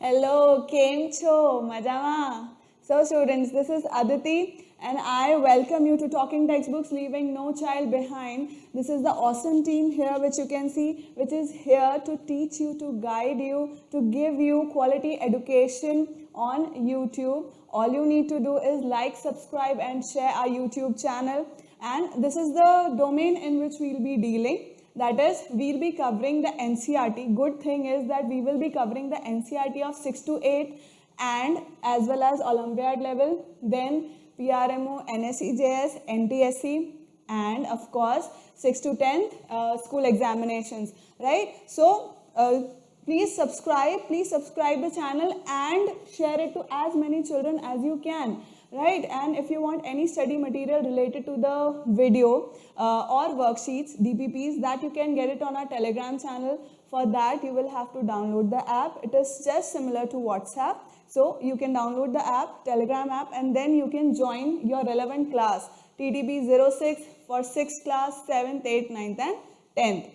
Hello, Kem Cho, Majama. So, students, this is Aditi, and I welcome you to Talking Textbooks, Leaving No Child Behind. This is the awesome team here, which you can see, which is here to teach you, to guide you, to give you quality education on YouTube. All you need to do is like, subscribe, and share our YouTube channel. And this is the domain in which we'll be dealing. That is, we'll be covering the NCERT. Good thing is that we will be covering the NCERT of 6 to 8 and as well as Olympiad level, then PRMO, NSEJS, NTSC, and of course 6 to 10th school examinations, right? So please subscribe the channel and share it to as many children as you can, right? And if you want any study material related to the video or worksheets, DPPs, that you can get it on our Telegram channel. For that, you will have to download the app. It is just similar to WhatsApp. So you can download the app, Telegram app, and then you can join your relevant class, TTB 06 for 6th class, 7th, 8th, 9th, and 10th,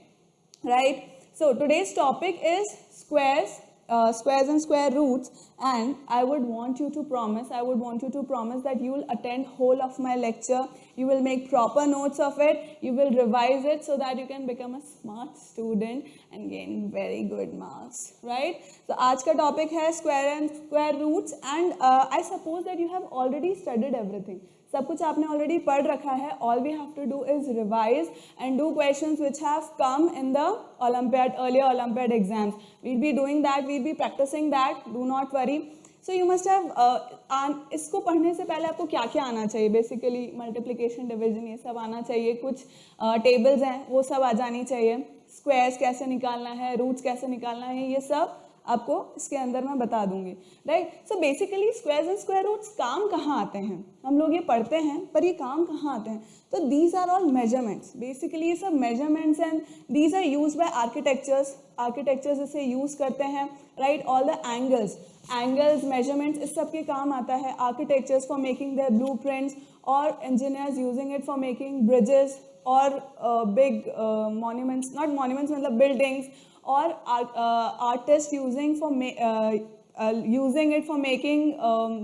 right? So today's topic is squares and square roots, and I would want you to promise that you will attend whole of my lecture, you will make proper notes of it, you will revise it so that you can become a smart student and gain very good marks, right? So आज का topic है square and square roots, and I suppose that you have already studied everything. सब कुछ आपने already पढ़ रखा है. All we have to do is revise and do questions which have come in the earlier Olympiad exams. We'll be doing that, we'll be practicing that, do not worry. So you must have इसको पढ़ने से पहले आपको क्या क्या आना चाहिए? Basically multiplication, division, ये सब आना चाहिए. कुछ टेबल्स हैं वो सब आ जानी चाहिए. स्क्वायर्स कैसे निकालना है, रूट्स कैसे निकालना है, ये सब आपको इसके अंदर मैं बता दूंगी, right? So basically squares and square roots काम कहाँ आते हैं? हम लोग ये पढ़ते हैं पर ये काम कहाँ आते हैं? तो these are all measurements. Basically ये सब measurements and these are use by architectures इसे यूज करते हैं, right? All the angles measurements इस सब के काम आता है. Architectures for making their blueprints और engineers using it for making bridges और बिग मॉन्यूमेंट्स, नॉट मॉन्यूमेंट्स मतलब buildings, or artists using it for making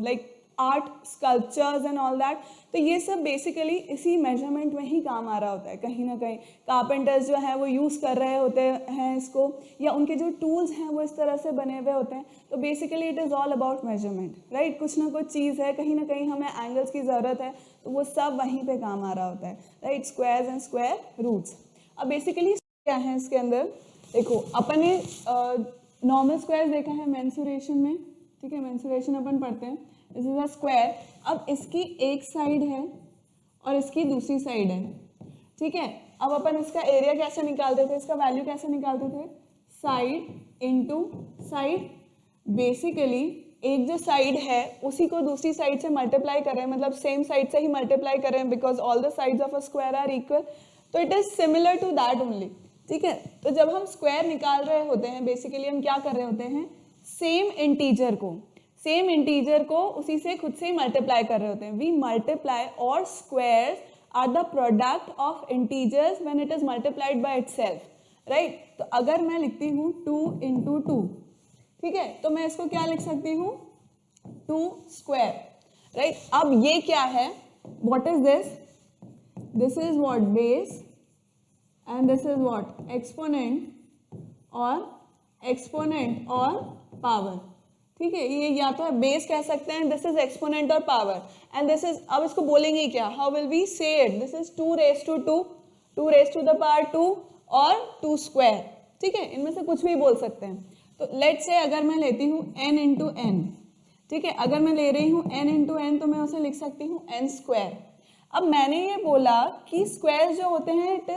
like art sculptures and all that. तो ये सब बेसिकली इसी मेजरमेंट में ही काम आ रहा होता है कहीं ना कहीं. कारपेंटर्स जो हैं वो यूज़ कर रहे होते हैं इसको, या उनके जो टूल्स हैं वो इस तरह से बने हुए होते हैं. तो basically it is all about measurement, right? कुछ ना कुछ चीज़ है, कहीं ना कहीं हमें एंगल्स की ज़रूरत है, तो वो सब वहीं पे काम आ रहा होता है, right? Squares and square roots. अब बेसिकली क्या है इसके अंदर? देखो, अपन ने नॉर्मल स्क्वायर देखा है मेंसुरेशन में, ठीक है? मेंसुरेशन अपन पढ़ते हैं. This is a square. अब इसकी एक साइड है और इसकी दूसरी साइड है, ठीक है? अब अपन इसका एरिया कैसे निकालते थे, इसका वैल्यू कैसे निकालते थे? Side into side. बेसिकली एक जो साइड है उसी को दूसरी साइड से मल्टीप्लाई करें, मतलब सेम साइड से ही मल्टीप्लाई करें, because all the sides of a square are equal. तो it is similar to that only, ठीक है? तो जब हम स्क्वायर निकाल रहे होते हैं, बेसिकली हम क्या कर रहे होते हैं? सेम इंटीजर को उसी से खुद से ही मल्टीप्लाई कर रहे होते हैं. वी मल्टीप्लाई और squares are the product of integers when it is multiplied by itself, right? तो अगर मैं लिखती हूँ 2 इंटू 2, ठीक है, तो मैं इसको क्या लिख सकती हूँ? 2 स्क्वायर, राइट? अब ये क्या है? What is this? This is what? Base. And this is what? exponent और power, ठीक है? ये या तो बेस कह सकते हैं, दिस इज एक्सपोनेंट और पावर, एंड दिस इज, अब इसको बोलेंगे क्या? हाउ विल वी से it? This is 2 raised to 2, 2 raised to the power 2 और 2 स्क्वायर, ठीक है? इनमें से कुछ भी बोल सकते हैं. तो लेट्स से अगर मैं लेती हूँ n इंटू एन, ठीक है? अगर मैं ले रही हूँ n इंटू एन, तो मैं उसे लिख सकती हूँ n स्क्वायर. अब मैंने ये बोला कि स्क्वायर्स जो होते हैं it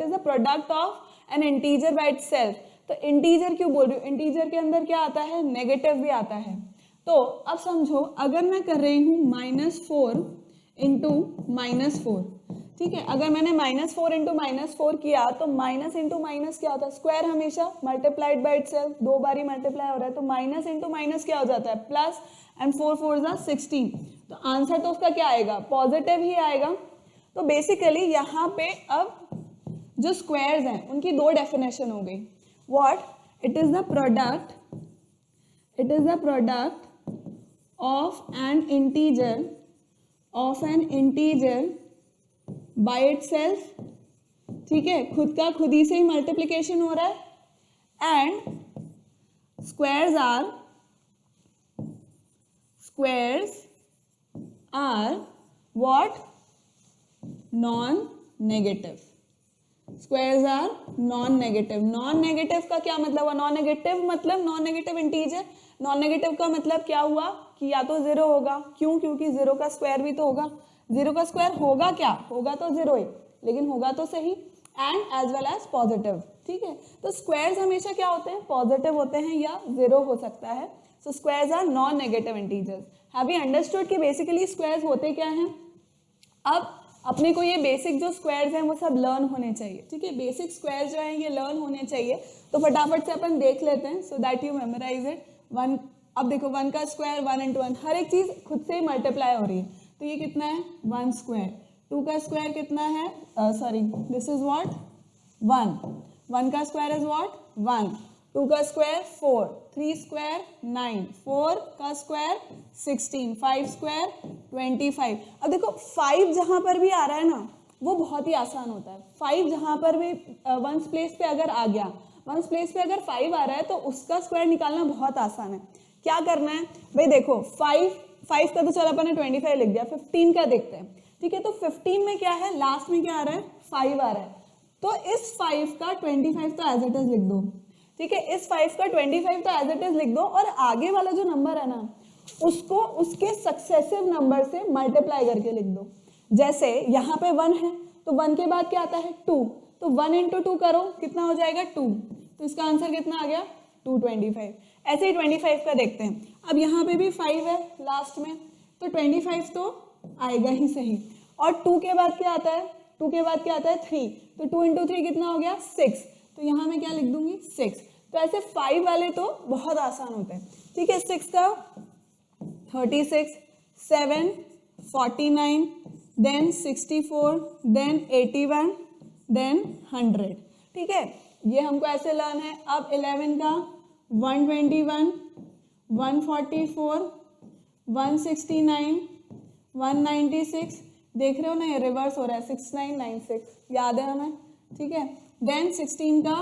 is a product of N integer by itself. तो इंटीजर क्यों बोल रही हूँ? इंटीजर के अंदर क्या आता है? नेगेटिव भी आता है. तो अब समझो, अगर मैं कर रही हूँ -4 इंटू -4, ठीक है? अगर मैंने -4 इंटू -4 किया तो माइनस इंटू माइनस क्या होता है? स्क्वायर हमेशा multiplied by itself, 2 bar he multiply हो रहा है, तो माइनस इंटू माइनस क्या हो जाता है? प्लस, एंड 4 4 जा 16. तो आंसर तो उसका क्या आएगा? पॉजिटिव ही आएगा. तो बेसिकली यहाँ पे अब जो स्क्वायर्स हैं उनकी 2 डेफिनेशन हो गई. What? It is the product it is the product of N integer by itself, ठीक है, खुद का खुद ही से ही मल्टीप्लिकेशन हो रहा है, and squares are what, non negative. Squares are non negative. Non negative का क्या मतलब हुआ? नॉन नेगेटिव मतलब non negative integer. Non negative का मतलब क्या हुआ कि या तो जीरो होगा, क्यों? क्योंकि जीरो का स्क्वायर भी तो होगा। जीरो का स्क्वायर होगा क्या? होगा तो जीरो ही, लेकिन होगा तो सही, and as well as positive, ठीक है। तो स्क्वायर्स हमेशा क्या होते हैं? पॉजिटिव होते हैं या जीरो हो सकता है। So squares are non negative integers. Have you understood कि बेसिकली स्क्वायर्स होते क्या हैं? अब अपने को ये बेसिक जो स्क्वायर्स हैं वो सब लर्न होने चाहिए, ठीक है। बेसिक स्क्वायर्स जो हैं ये लर्न होने चाहिए, तो फटाफट से अपन देख लेते हैं so that you memorize it. One, अब देखो 1 का स्क्वायर 1 इंटू 1, हर एक चीज़ खुद से ही मल्टीप्लाई हो रही है, तो ये कितना है? 1 स्क्वायर। 2 का स्क्वायर कितना है? Sorry, this is what 1। 1 का स्क्वायर इज व्हाट 1। 2 का स्क्वायर 4, 3 स्क्वायर 9, 4 का स्क्वायर 16, 5 स्क्वायर 25। अब देखो 5 जहाँ पर भी आ रहा है ना वो बहुत ही आसान होता है। 5 जहाँ पर भी वंस प्लेस पे अगर आ गया, वंस प्लेस पे अगर 5 आ रहा है तो उसका स्क्वायर निकालना बहुत आसान है। क्या करना है भाई? देखो 5 का तो चलो अपन ने 25 लिख दिया, 15 का देखते हैं, ठीक है। तो 15 में क्या है? लास्ट में क्या आ रहा है? 5 आ रहा है, तो इस 5 का 25 तो एज इट इज लिख दो, ठीक है। इस 5 का 25 तो एज इट इज लिख दो, और आगे वाला जो नंबर है ना उसको उसके सक्सेसिव नंबर से मल्टीप्लाई करके लिख दो। जैसे यहाँ पे 1 है तो 1 के बाद क्या आता है? 2, तो 1 इंटू 2 करो, कितना हो जाएगा? 2। तो इसका आंसर कितना आ गया? 225। ऐसे ही 25 का देखते हैं। अब यहाँ पे भी 5 है लास्ट में, तो 25 तो आएगा ही सही। और 2 के बाद क्या आता है? 2 के बाद क्या आता है? 3, तो 2 इंटू 3 कितना हो गया? 6। तो यहाँ मैं क्या लिख दूंगी? 6। तो ऐसे 5 वाले तो बहुत आसान होते हैं, ठीक है। 6 का 36, 7 49, देन 64, देन 81, देन 100, ठीक है। ये हमको ऐसे लर्न है। अब 11 का 121, 144, 169, 196, देख रहे हो ना ये रिवर्स हो रहा है, 6996, याद है हमें, ठीक है। देन 16 का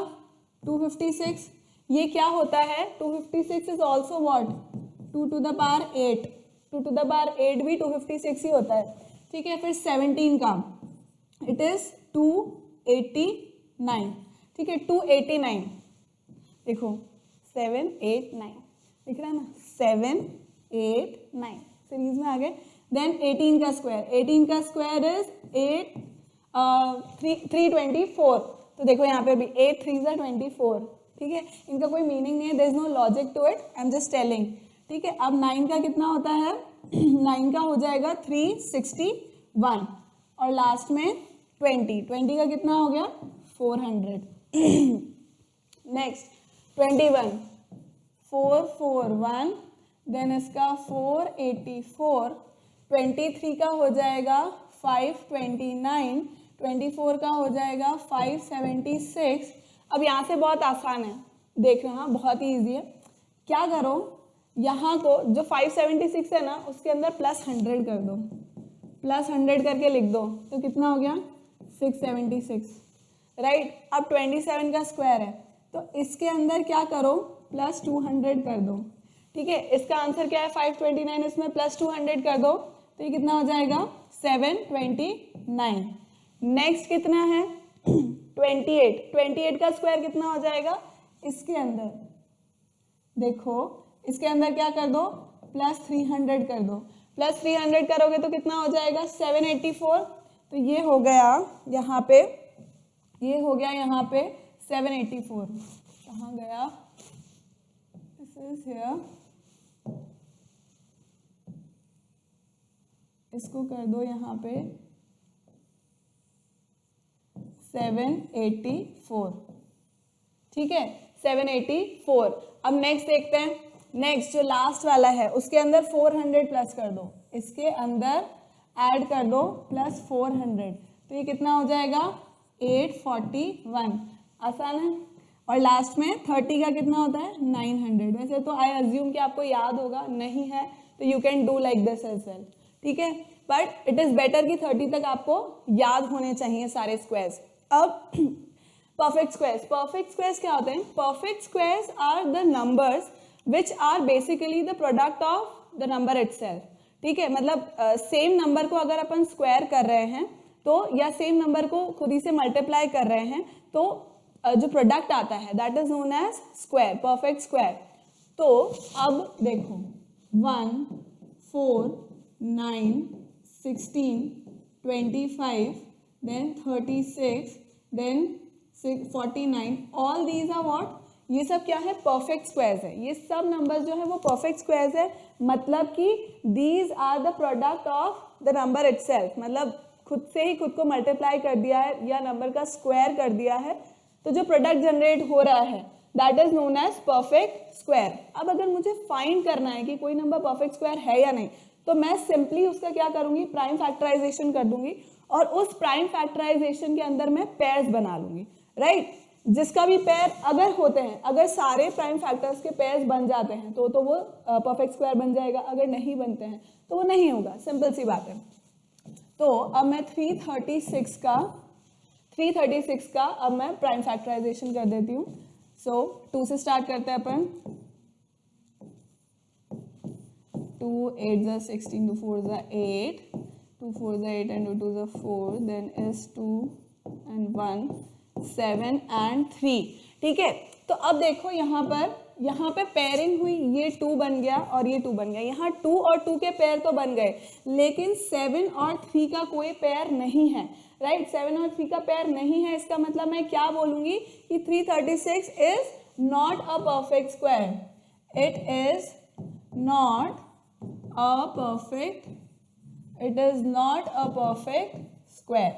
256, ये क्या होता है? 256 is also what? 2 to the power 8, 2 to the power 8 भी 256 ही होता है, ठीक है। फिर 17 का इट इज 289, ठीक है। 289 देखो 7 8 9 दिख रहा है ना, 7 8 9 सीरीज में आ गए। देन 18 का स्क्वायर, 18 का स्क्वायर इज 324, तो देखो यहाँ पे भी 8 3 24, ठीक है। इनका कोई मीनिंग नहीं है, there is no logic to it, I am just telling, ठीक है। अब 9 का कितना होता है? 9 का हो जाएगा 361, और लास्ट में 20 का कितना हो गया? 400। नेक्स्ट 21, 441, देन इसका 484, 23 का हो जाएगा 529, 24 का हो जाएगा 576। अब यहाँ से बहुत आसान है, देख रहे हैं, बहुत ही ईजी है। क्या करो, यहाँ को जो 576 है ना उसके अंदर +100 कर दो, +100 करके लिख दो, तो कितना हो गया? 676, राइट। अब 27 का स्क्वायर है, तो इसके अंदर क्या करो? +200 कर दो, ठीक है। इसका आंसर क्या है? 529, इसमें +200 कर दो, तो ये कितना हो जाएगा? 729। नेक्स्ट कितना है? 28 का स्क्वायर कितना हो जाएगा? इसके अंदर देखो, इसके अंदर क्या कर दो? +300 कर दो, +300 करोगे तो कितना हो जाएगा? 784। तो ये हो गया यहाँ पे, ये हो गया यहाँ पे 784। कहाँ गया? दिस इज हियर, इसको कर दो यहाँ पे 784, ठीक है, 784। अब नेक्स्ट देखते हैं। नेक्स्ट जो लास्ट वाला है उसके अंदर 400 प्लस कर दो, इसके अंदर ऐड कर दो +400, तो ये कितना हो जाएगा? 841। आसान है। और लास्ट में 30 का कितना होता है 900। वैसे तो आई अज्यूम कि आपको याद होगा, नहीं है तो you can do like this as well, ठीक है, बट इट इज बेटर कि 30 तक आपको याद होने चाहिए सारे स्क्वायर्स। अब परफेक्ट स्क्वायर्स क्या होते हैं? Perfect squares are the numbers which are basically the product of the number itself, ठीक है, मतलब सेम नंबर को अगर अपन स्क्वायर कर रहे हैं तो, या सेम नंबर को खुद ही से मल्टीप्लाई कर रहे हैं तो जो प्रोडक्ट आता है that is known as square, perfect square. तो अब देखो 1, 4, 9, 16, 25, then 36, then 49, all these are what? ये सब क्या है? परफेक्ट स्क्वायर्स है। ये सब नंबर्स जो है वो परफेक्ट स्क्वायर्स है, मतलब कि these are the product of the number itself, मतलब खुद से ही खुद को मल्टीप्लाई कर दिया है या नंबर का स्क्वायर कर दिया है, तो जो प्रोडक्ट जनरेट हो रहा है that is known as perfect square. अब अगर मुझे फाइंड करना है कि कोई नंबर परफेक्ट स्क्वायर है या नहीं, तो मैं सिंपली उसका क्या करूंगी? प्राइम फैक्टराइजेशन कर दूंगी, और उस प्राइम फैक्टराइजेशन के अंदर मैं पेयर्स बना लूंगी, राइट? जिसका भी पेयर अगर होते हैं, अगर सारे प्राइम फैक्टर्स के पेयर्स बन जाते हैं तो वो परफेक्ट स्क्वायर बन जाएगा, अगर नहीं बनते हैं तो वो नहीं होगा, सिंपल सी बात है। तो अब मैं 336 का अब मैं प्राइम फैक्टराइजेशन कर देती हूँ। सो 2 से स्टार्ट करते हैं अपन। 2 8 ज़ा 16, 2 4 ज़ा 8, 2 4 ज़ा 8 and 2 2 ज़ा 4, then is 2 and 1, 7 and 3, ठीक है। तो अब देखो यहाँ पे पेयरिंग हुई, ये 2 बन गया और ये 2 बन गया, यहाँ 2 और 2 के पेयर तो बन गए, लेकिन 7 और 3 का कोई पेयर नहीं है, राइट? 7 और 3 का पेयर नहीं है, इसका मतलब मैं क्या बोलूंगी कि 336 is not a perfect square, it is not a perfect square,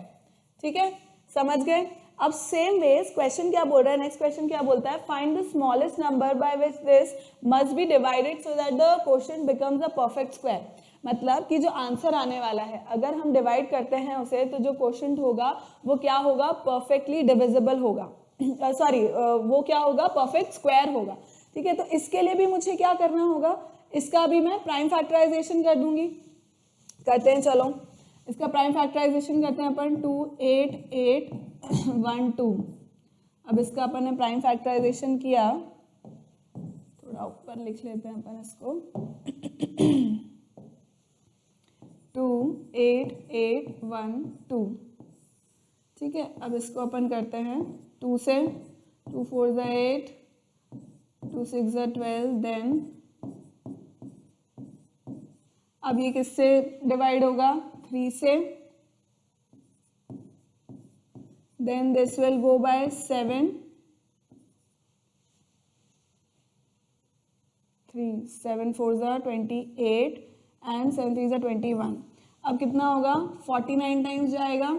ठीक है, समझ गए? अब सेम वेज क्वेश्चन क्या बोल रहा है, नेक्स्ट क्वेश्चन क्या बोलता है? Find the smallest number by which this must be divided so that the quotient becomes a perfect square. मतलब कि जो आंसर आने वाला है अगर हम डिवाइड करते हैं उसे, तो जो क्वोशिएंट होगा वो क्या होगा? परफेक्टली डिविजिबल होगा, सॉरी वो क्या होगा? परफेक्ट स्क्वायर होगा, ठीक है। तो इसके लिए भी मुझे क्या करना होगा? इसका भी मैं प्राइम फैक्टराइजेशन कर दूंगी। करते हैं, चलो इसका प्राइम फैक्टराइजेशन करते हैं अपन। 2 8 8 1 2। अब इसका अपन ने प्राइम फैक्टराइजेशन किया, थोड़ा ऊपर लिख लेते हैं अपन इसको। 2 8 8 1 2, ठीक है। अब इसको अपन करते हैं 2 से। 2 4 ज़ा 8, 2 6 ज़ा 12, देन अब ये किससे डिवाइड होगा? 3 से। Then this will go by 7, 3 7 4 ज़ा 28 and 7 3 ज़ा 21। अब कितना होगा? 49 टाइम्स जाएगा,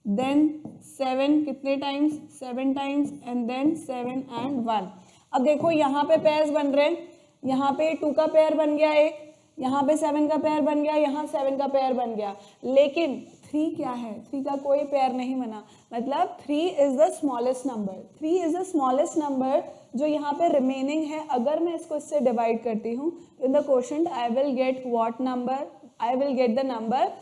देन 7 कितने times? 7 times, and then 7 and 1। अब देखो यहाँ पे पेयर्स बन रहे हैं, यहाँ पे 2 का पेयर बन गया एक, यहाँ पे 7 का पेयर बन गया, यहाँ 7 का पेयर बन गया, लेकिन 3 क्या है? 3 का कोई पेयर नहीं बना, मतलब 3 is the smallest number. 3 is the smallest number जो यहाँ पे रिमेनिंग है। अगर मैं इसको इससे डिवाइड करती हूँ in the quotient I will get what number? I will get the number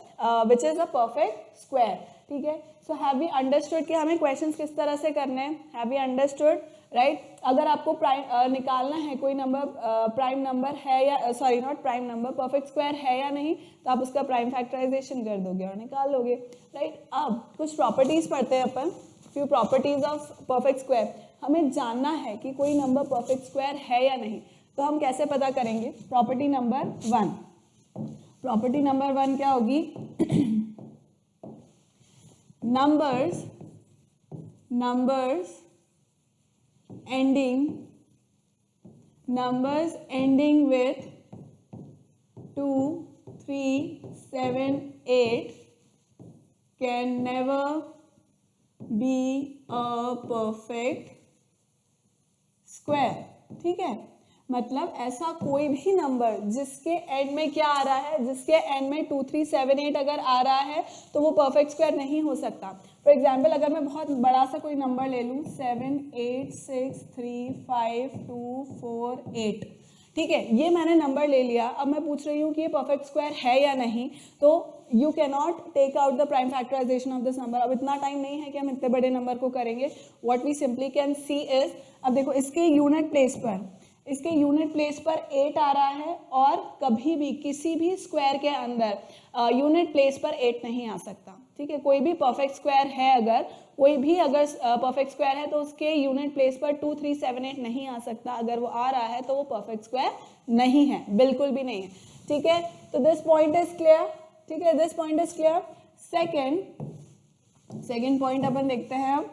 which is a perfect square, ठीक है। सो हैव वी अंडरस्टूड कि हमें क्वेश्चंस किस तरह से करने हैं? Have we understood, right? अगर आपको प्राइम निकालना है कोई नंबर, प्राइम नंबर है या sorry not prime number, perfect square है या नहीं, तो आप उसका प्राइम फैक्टराइजेशन कर दोगे और निकाल लोगे, राइट? अब कुछ प्रॉपर्टीज पढ़ते हैं अपन, few properties of perfect square. हमें जानना है कि कोई नंबर परफेक्ट स्क्वायर है या नहीं, तो हम कैसे पता करेंगे? Property number 1। प्रॉपर्टी नंबर 1 क्या होगी? numbers ending with 2 3 7 8 can never be a perfect square, ठीक है। मतलब ऐसा कोई भी नंबर जिसके एंड में क्या आ रहा है, जिसके एंड में 2 3 7 8 अगर आ रहा है तो वो परफेक्ट स्क्वायर नहीं हो सकता। फॉर एग्जाम्पल अगर मैं बहुत बड़ा सा कोई नंबर ले लूँ 7 8 6 3 5 2 4 8, ठीक है, ये मैंने नंबर ले लिया। अब मैं पूछ रही हूँ कि ये परफेक्ट स्क्वायर है या नहीं, तो you can not take out the prime factorization of this number. अब इतना टाइम नहीं है कि हम इतने बड़े नंबर को करेंगे। What we simply can see is, अब देखो इसके यूनिट प्लेस पर 8 आ रहा है, और कभी भी किसी भी स्क्वायर के अंदर यूनिट प्लेस पर 8 नहीं आ सकता, ठीक है। कोई भी परफेक्ट स्क्वायर है, अगर कोई भी अगर परफेक्ट स्क्वायर है तो उसके यूनिट प्लेस पर 2 3 7 8 नहीं आ सकता। अगर वो आ रहा है तो वो परफेक्ट स्क्वायर नहीं है, बिल्कुल भी नहीं है, ठीक है। तो दिस पॉइंट इज क्लियर, ठीक है, this point is clear. Second point अपन देखते हैं अब।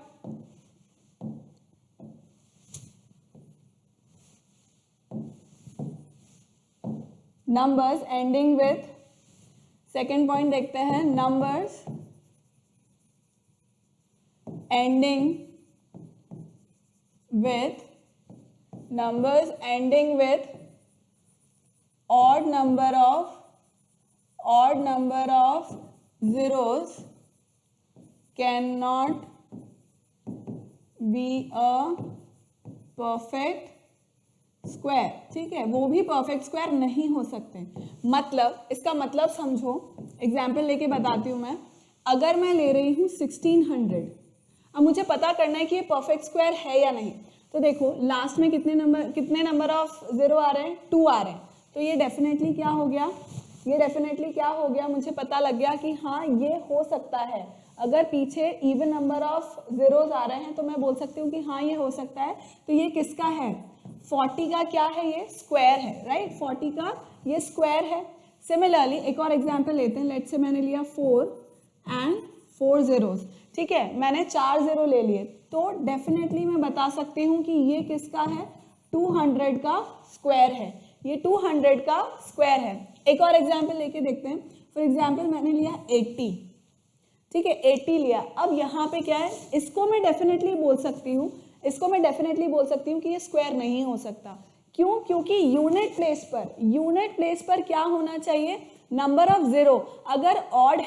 Numbers ending with, second point देखते हैं, numbers ending with odd number of zeros cannot be a perfect square, ठीक है, वो भी परफेक्ट स्क्वायर नहीं हो सकते। मतलब इसका मतलब समझो, एग्जाम्पल लेके बताती हूँ मैं। अगर मैं ले रही हूँ 1600, अब मुझे पता करना है कि ये परफेक्ट स्क्वायर है या नहीं। तो देखो लास्ट में कितने नंबर ऑफ जीरो आ रहे हैं, 2 आ रहे हैं, तो ये डेफिनेटली क्या हो गया, मुझे पता लग गया कि हाँ ये हो सकता है। अगर पीछे इवन नंबर ऑफ जीरोस आ रहे हैं तो मैं बोल सकती हूँ कि हाँ ये हो सकता है। तो ये किसका है, 40 का क्या है, ये स्क्वायर है, राइट, 40 का ये स्क्वायर है। सिमिलरली एक और एग्जाम्पल लेते हैं। लेट्स से मैंने लिया 4 एंड 4 zeros, ठीक है, मैंने 4 जीरो ले लिए, तो डेफिनेटली मैं बता सकती हूँ कि ये किसका है, 200 का स्क्वायर है, ये 200 का स्क्वायर है। एक और एग्जाम्पल लेके देखते हैं। फॉर एग्जाम्पल मैंने लिया 80, ठीक है, 80 लिया। अब यहाँ पे क्या है, इसको मैं डेफिनेटली बोल सकती हूँ कि ये स्क्वायर नहीं हो सकता। क्यों, क्योंकि यूनिट प्लेस पर क्या होना चाहिए, नंबर ऑफ जीरो अगर ऑड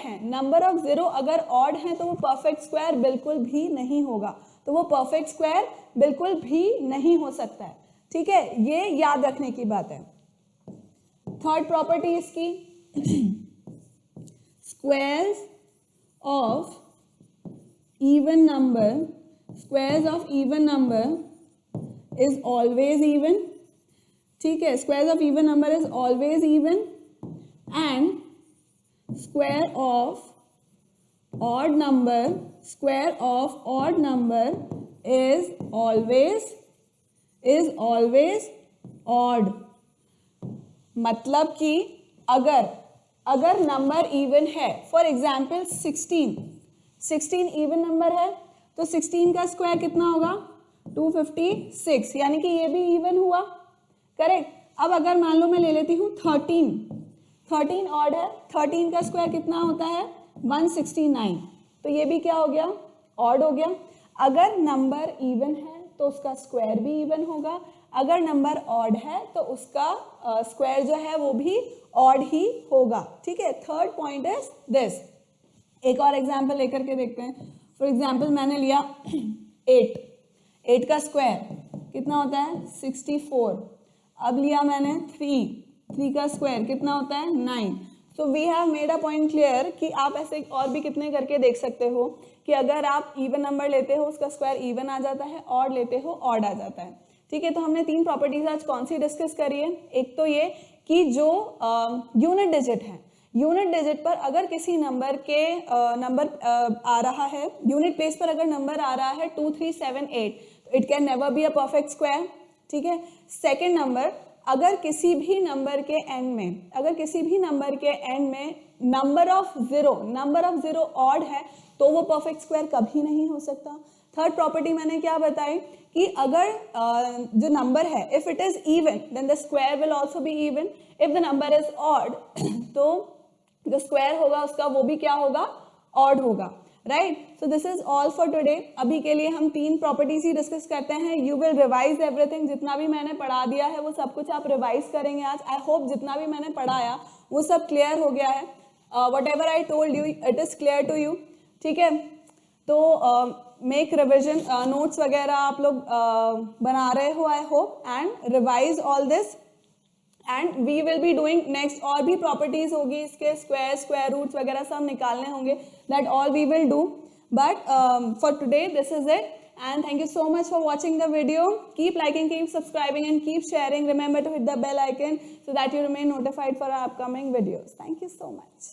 है, तो वो परफेक्ट स्क्वायर बिल्कुल भी नहीं होगा, तो वो परफेक्ट स्क्वायर बिल्कुल भी नहीं हो सकता है, ठीक है, ये याद रखने की बात है। थर्ड प्रॉपर्टी इसकी, squares of even number is always even, ठीक है, squares of even number is always even and square of odd number is always odd। मतलब कि अगर नंबर इवन है, फॉर एग्जाम्पल 16 इवन नंबर है, तो 16 का स्क्वायर कितना होगा, 256, यानी कि ये भी इवन हुआ, करेक्ट। अब अगर मान लो मैं ले लेती हूँ 13 ऑड है, 13 का स्क्वायर कितना होता है, 169, तो ये भी क्या हो गया, ऑड हो गया। अगर नंबर इवन है तो उसका स्क्वायर भी इवन होगा, अगर नंबर ऑड है तो उसका स्क्वायर जो है वो भी ऑड ही होगा, ठीक है। Third point is this. एक और एग्जाम्पल लेकर के देखते हैं। फॉर एग्जाम्पल मैंने लिया 8 का स्क्वायर कितना होता है, 64। अब लिया मैंने 3 का स्क्वायर कितना होता है, 9। So we have made a point clear कि आप ऐसे और भी कितने करके देख सकते हो कि अगर आप इवन नंबर लेते हो उसका स्क्वायर इवन आ जाता है, ऑड लेते हो ऑड आ जाता है, ठीक है। तो हमने 3 प्रॉपर्टीज आज कौन सी डिस्कस करी है। एक तो ये कि जो यूनिट डिजिट है, यूनिट डिजिट पर अगर किसी नंबर के नंबर आ रहा है, यूनिट प्लेस पर अगर नंबर आ रहा है 2 3 7 8, it can never be a perfect square, ठीक है। सेकेंड नंबर, अगर किसी भी नंबर के एंड में नंबर ऑफ जीरो ऑड है तो वो परफेक्ट स्क्वायर कभी नहीं हो सकता। थर्ड प्रॉपर्टी मैंने क्या बताई कि अगर जो नंबर है, if it is even then the square will also be even, if the number is odd तो जो स्क्वायर होगा उसका वो भी क्या होगा, ऑड होगा, right. So this is all for today. अभी के लिए हम 3 प्रॉपर्टीज ही डिस्कस करते हैं। यू विल रिवाइज एवरीथिंग, जितना भी मैंने पढ़ा दिया है वो सब कुछ आप रिवाइज करेंगे आज। आई होप जितना भी मैंने पढ़ाया वो सब क्लियर हो गया है। Whatever I told you it is clear to you, ठीक है। तो मेक रिविजन, नोट्स वगैरह आप लोग बना रहे हो I hope, and revise all this, and we will be doing next और भी प्रॉपर्टीज होगी इसके, स्क्वायर रूट्स वगैरह सब निकालने होंगे, that all we will do, but for today this is it, and thank you so much for watching the video. Keep liking, keep subscribing, and keep sharing. Remember to hit the bell icon so that you remain notified for our upcoming videos. Thank you so much.